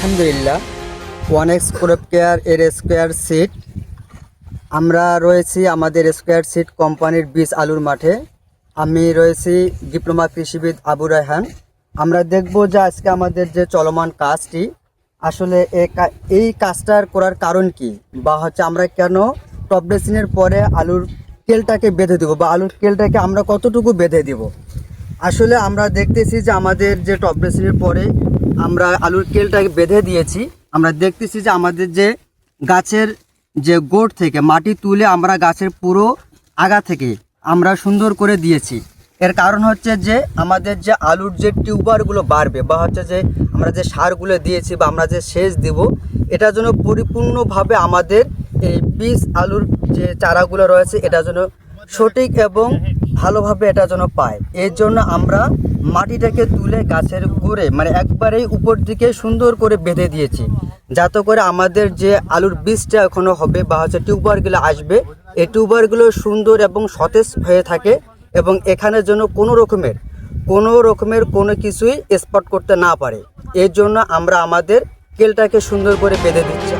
আলহামদুলিল্লাহ, ওয়ানএক্স crop care এর square seat. আমরা রয়েছি আমাদের স্কোয়ার সিট কোম্পানির বীজ আলুর মাঠে। আমি রয়েছি ডিপ্লোমা কৃষিবিদ আবু রায়হান। আমরা দেখব যে আজকে আমাদের যে চলমান কাজটি আসলে এই কাজটার করার কারণ কি, বা আমরা কেন টপ ড্রেসিংয়ের পরে আলুর কেলটাকে বেঁধে দেবো, বা আলুর কেলটাকে আমরা কতটুকু বেঁধে দেব। আসলে আমরা দেখতেছি যে আমাদের যে টপ ড্রেসিংয়ের পরে আমরা আলুর কেলটাকে বেঁধে দিয়েছি। আমরা দেখতেছি যে আমাদের যে গাছের যে গোড় থেকে মাটি তুলে আমরা গাছের পুরো আগা থেকে আমরা সুন্দর করে দিয়েছি। এর কারণ হচ্ছে যে আমাদের যে আলুর যে টিউবারগুলো বাড়বে, বা যে আমরা যে সারগুলো দিয়েছি বা আমরা যে সেচ দেব, এটা যেন পরিপূর্ণভাবে আমাদের এই বীজ আলুর যে চারাগুলো রয়েছে এটা যেন সঠিক এবং ভালোভাবে এটা যেন পায়। এর জন্য আমরা মাটিটাকে তুলে গাছের গোড়ে একবারেই উপর দিকে সুন্দর করে বেঁধে দিয়েছি, যাতে করে আমাদের যে আলুর বীজটা এখনো হবে বা টিউবারগুলো আসবে, এই টিউবারগুলো সুন্দর এবং সতেজ হয়ে থাকে এবং এখানের জন্য কোনো রকমের কোনো কিছুই স্পট করতে না পারে। এর জন্য আমরা আমাদের কেলটাকে সুন্দর করে বেঁধে দিচ্ছি।